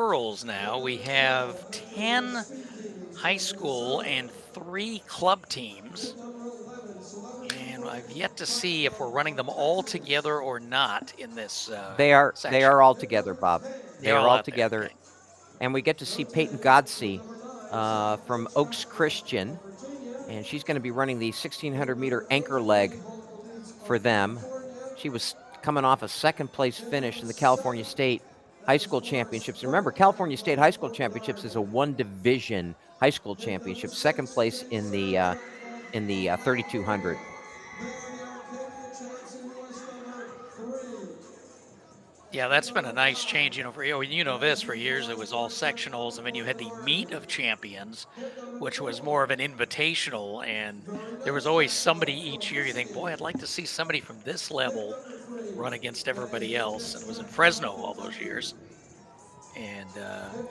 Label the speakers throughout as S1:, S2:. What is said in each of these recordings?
S1: girls now, we have 10 high school and 3 club teams. And I've yet to see if we're running them all together or not in this
S2: They
S1: section.
S2: are all together, Bob. They
S1: They're
S2: are
S1: all
S2: all
S1: out there.
S2: together,
S1: Okay.
S2: and we get to see Peyton Godsey from Oaks Christian, and she's going to be running the 1600-meter anchor leg for them. She was coming off a second-place finish in the California State High School Championships. Remember, California State High School Championships is a one-division high school championship. Second place in the 3200.
S1: Yeah, that's been a nice change. You know this for years. It was all sectionals, and then you had the meet of champions, which was more of an invitational. And there was always somebody each year. You think, boy, I'd like to see somebody from this level run against everybody else. And it was in Fresno all those years. And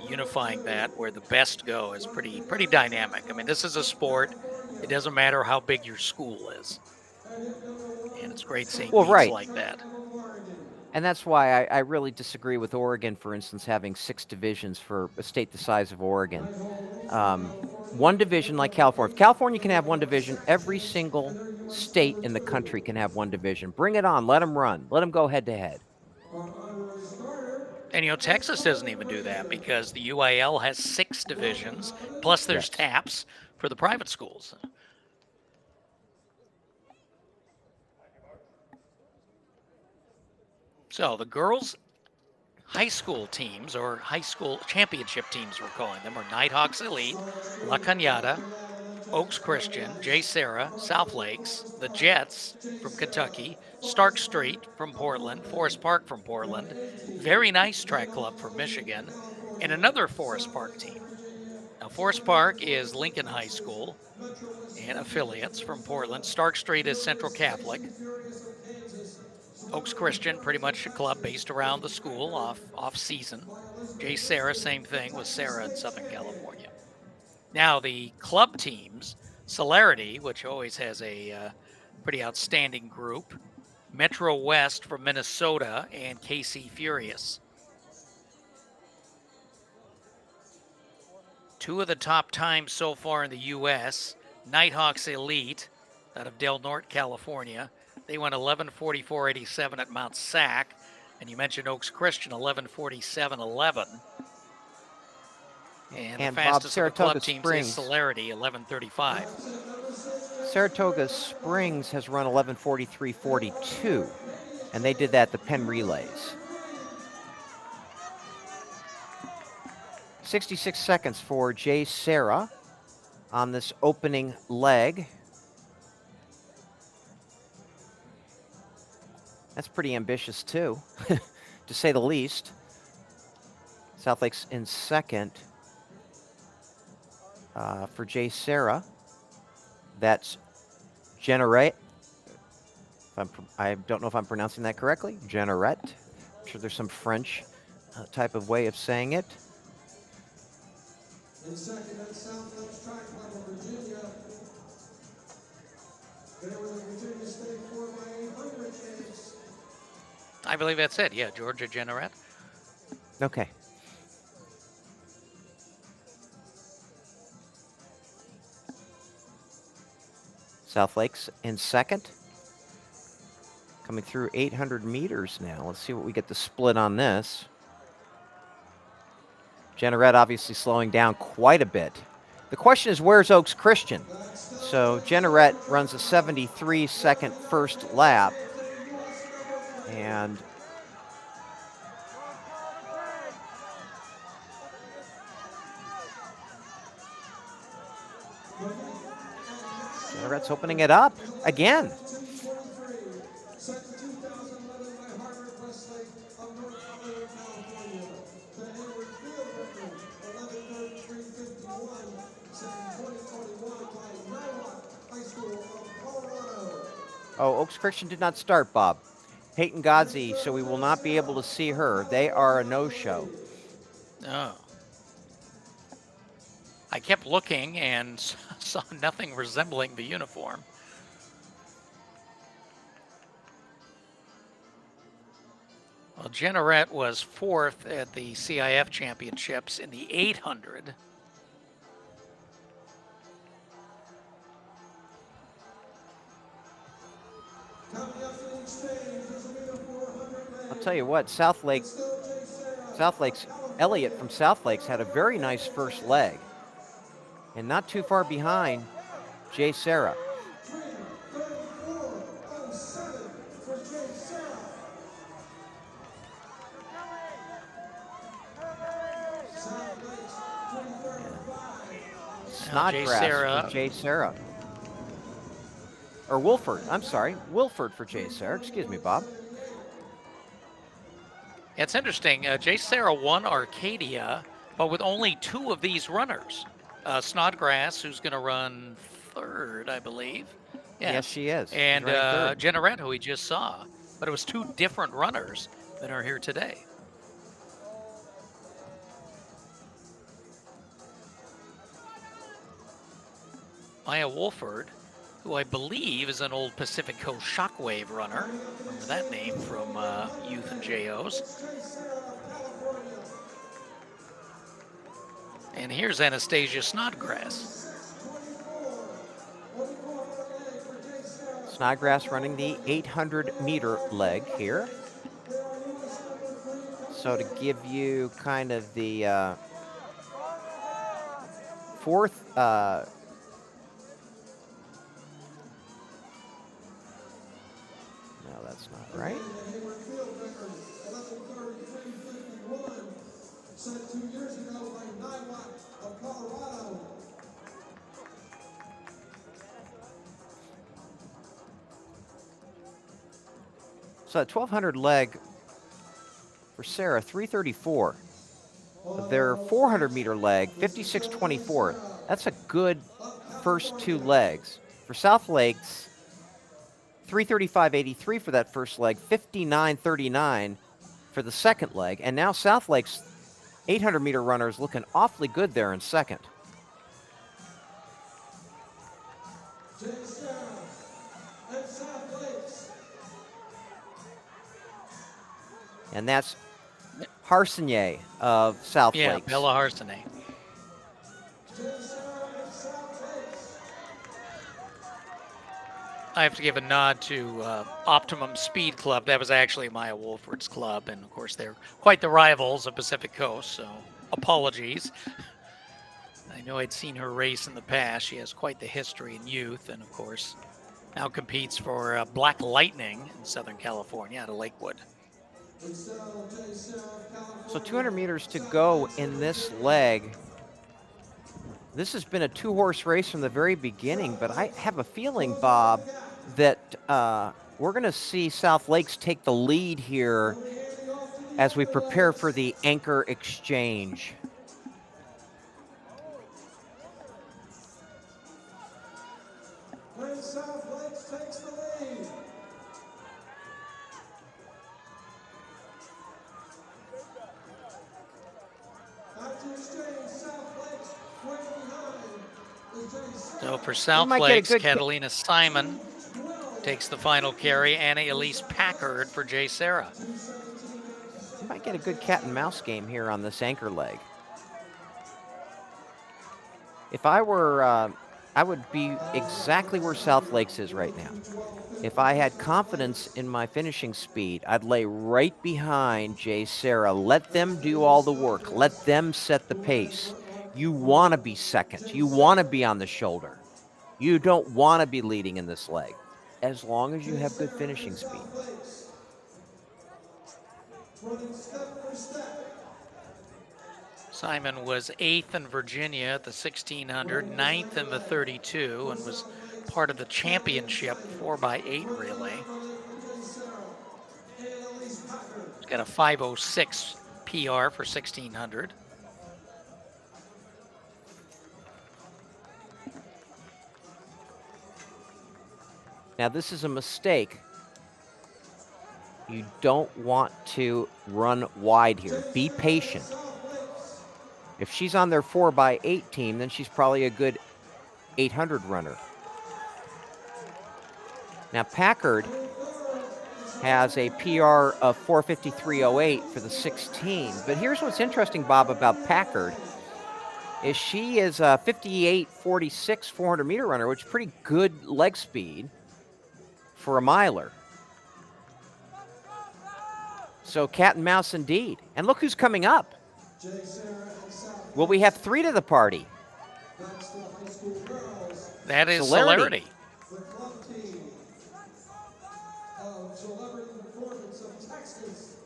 S1: unifying that where the best go is pretty dynamic. I mean, this is a sport. It doesn't matter how big your school is, and it's great seeing
S2: Well,
S1: meets
S2: right.
S1: like that.
S2: And that's why I really disagree with Oregon, for instance, having 6 divisions for a state the size of Oregon. Um, one division like California. If California can have one division, every single state in the country can have one division. Bring it on. Let them run. Let them go head to head.
S1: And Texas doesn't even do that because the UIL has 6 divisions, plus there's
S2: Yes.
S1: TAPS for the private schools. So the girls' high school teams, or high school championship teams, we're calling them, are Nighthawks Elite, La Cañada, Oaks Christian, J. Sarah, South Lakes, the Jets from Kentucky, Stark Street from Portland, Forest Park from Portland, Very Nice Track Club from Michigan, and another Forest Park team. Now, Forest Park is Lincoln High School and affiliates from Portland. Stark Street is Central Catholic. Oaks Christian, pretty much a club based around the school off season. J. Sarah, same thing with Sarah in Southern California. Now, the club teams, Celerity, which always has a pretty outstanding group, Metro West from Minnesota, and KC Furious. Two of the top times so far in the U.S., Nighthawks Elite out of Del Norte, California. They went 11:44.87 at Mount Sac. And you mentioned Oaks Christian, 11:47.11. And the
S2: And Bob,
S1: fastest of the
S2: Saratoga
S1: club teams is
S2: Springs.
S1: Celerity, 11:35.
S2: Saratoga Springs has run 11:43.42, and they did that the Penn Relays. 66 seconds for J. Sarah on this opening leg. That's pretty ambitious, too, to say the least. South Lakes in second for J. Sarah. That's Generette. I don't know if I'm pronouncing that correctly. Generette. I'm sure there's some French type of way of saying it.
S3: In second, at South Lakes Track Club of Virginia. They were the Virginia State 4x800 champs.
S1: I believe that's it. Yeah, Georgia Generette.
S2: Okay. South Lakes in second. Coming through 800 meters now. Let's see what we get the split on this. Generette obviously slowing down quite a bit. The question is, where's Oaks Christian? So Generette runs a 73-second first lap. And Generette's opening it up again. Oh, Oaks Christian did not start, Bob. Peyton Godsey, so we will not be able to see her. They are a no-show.
S1: Oh. I kept looking and saw nothing resembling the uniform. Well, Jenneret was 4th at the CIF championships in the 800.
S2: I'll tell you what, South Lakes, Elliott from South Lakes had a very nice first leg. And not too far behind, Jay Sarah. Snodgrass for Jay Sarah. Or Wolford, I'm sorry. Wilford for Jay Sarah. Excuse me, Bob.
S1: It's interesting. Jay Sarah won Arcadia, but with only 2 of these runners. Snodgrass, who's going to run 3rd, I believe.
S2: Yes, she is.
S1: And Jenneret, who we just saw. But it was 2 different runners that are here today. Maya Wolford, who I believe is an old Pacific Coast Shockwave runner. Remember that name from Youth and JOs. And here's Anastasia Snodgrass.
S2: Snodgrass running the 800-meter leg here. So to give you kind of the fourth no, that's not right. So that 1200 leg for Sarah, 334. Their 400-meter leg, 56.24. That's a good first 2 legs. For South Lakes, 335.83 for that first leg, 59.39 for the second leg. And now South Lakes 800-meter runners looking awfully good there in second. And that's Harsignier of South Lakes.
S1: Yeah, Bella Harsignier. I have to give a nod to Optimum Speed Club. That was actually Maya Wolford's club, and of course they're quite the rivals of Pacific Coast, so apologies. I know I'd seen her race in the past. She has quite the history in youth, and of course now competes for Black Lightning in Southern California out of Lakewood.
S2: So 200 meters to go in this leg. This has been a 2-horse race from the very beginning, but I have a feeling, Bob, that we're going to see South Lakes take the lead here as we prepare for the anchor exchange.
S3: South Lakes takes the lead.
S1: So for South Lakes, Catalina Simon takes the final carry. Anna Elise Packard for Jay Sarah.
S2: You might get a good cat and mouse game here on this anchor leg. If I were, I would be exactly where South Lakes is right now. If I had confidence in my finishing speed, I'd lay right behind Jay Sarah. Let them do all the work. Let them set the pace. You want to be second. You want to be on the shoulder. You don't want to be leading in this leg, as long as you have good finishing speed.
S1: Simon was 8th in Virginia at the 1600, 9th in the 32, and was part of the championship 4x8 relay. He's got a 5:06 PR for 1600.
S2: Now, this is a mistake. You don't want to run wide here. Be patient. If she's on their 4x8 team, then she's probably a good 800 runner. Now, Packard has a PR of 4:53.08 for the 16. But here's what's interesting, Bob, about Packard is she is a 58:46 400-meter runner, which is pretty good leg speed for a miler. So cat and mouse indeed. And look who's coming up. Well, we have 3 to the party.
S1: That is
S2: Celerity.
S1: Celerity.
S3: The club team of Celebrity Performance of Texas.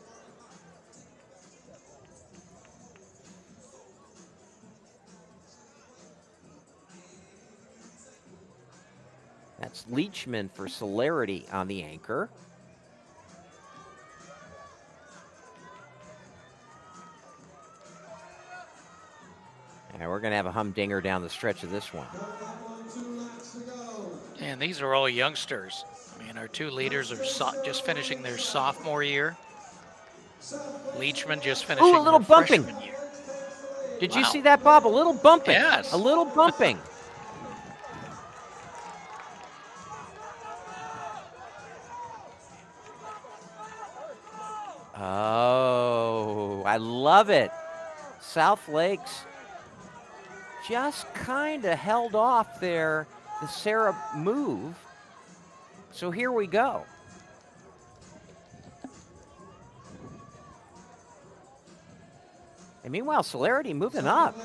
S2: That's Leachman for Celerity on the anchor. And we're going to have a humdinger down the stretch of this one.
S1: And these are all youngsters. I mean, our 2 leaders are just finishing their sophomore year. Leachman just finishing
S2: Ooh, a little
S1: her
S2: bumping.
S1: freshman year.
S2: Did
S1: Wow.
S2: you see that, Bob? A little bumping.
S1: Yes.
S2: A little bumping. Oh, I love it. South Lakes just kind of held off the Sarah move. So here we go. And meanwhile, Celerity moving up.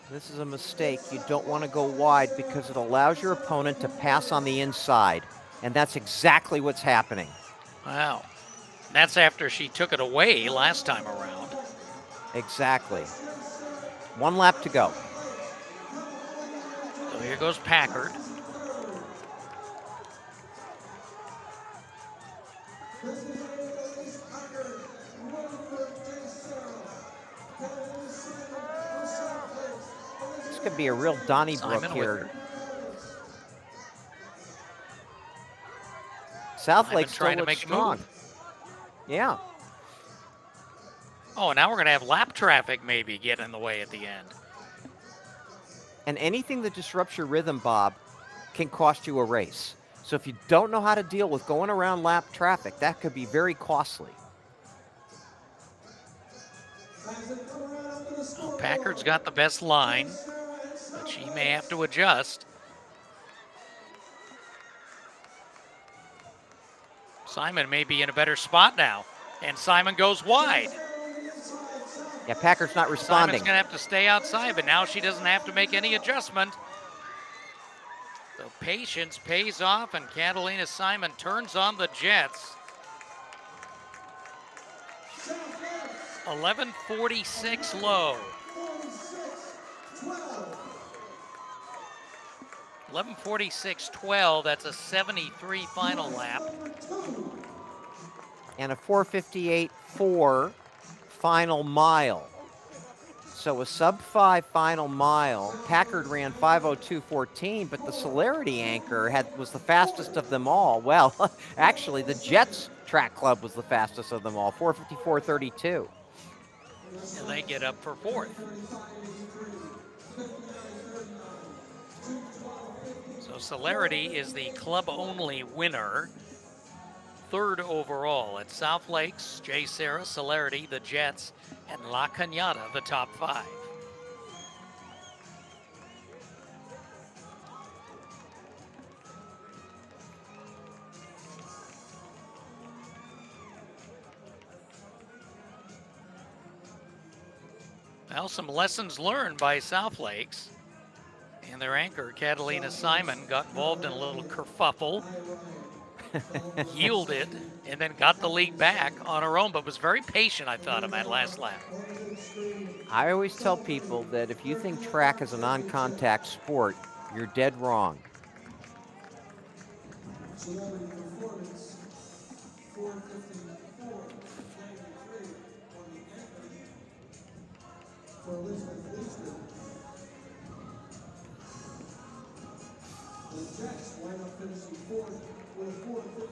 S2: This is a mistake. You don't want to go wide because it allows your opponent to pass on the inside. And that's exactly what's happening.
S1: Wow. That's after she took it away last time around.
S2: Exactly. 1 lap to go.
S1: So here goes Packard.
S2: This could be a real Donnybrook
S1: Simon
S2: here. South Lake still
S1: trying to
S2: looks
S1: make a
S2: strong.
S1: move.
S2: Yeah.
S1: Oh, now we're going to have lap traffic maybe get in the way at the end.
S2: And anything that disrupts your rhythm, Bob, can cost you a race. So if you don't know how to deal with going around lap traffic, that could be very costly.
S1: Well, Packard's got the best line, but she may have to adjust. Simon may be in a better spot now, and Simon goes wide.
S2: Yeah, Packard's not responding.
S1: Simon's going to have to stay outside, but now she doesn't have to make any adjustment. So patience pays off, and Catalina Simon turns on the jets. 11:46 low. 11:46.12. That's a 73 final lap.
S2: And a 4:58.4 final mile. So a sub-5 final mile. Packard ran 5:02.14, but the Celerity anchor was the fastest of them all. Well, actually, the Jets Track Club was the fastest of them all, 4:54.32.
S1: And they get up for 4th. So Celerity is the club-only winner. 3rd overall at South Lakes, J. Sarah, Celerity, the Jets, and La Cañada, the top 5. Well, some lessons learned by South Lakes. And their anchor, Catalina Simon, got involved in a little kerfuffle, yielded, and then got the lead back on her own, but was very patient, I thought, on that last lap.
S2: I always tell people that if you think track is a non-contact sport, you're dead wrong.
S3: Celebrity performance, 4:54.93 on the anthem for Elizabeth Leachman. The Jets wind up finishing fourth with a 4:50.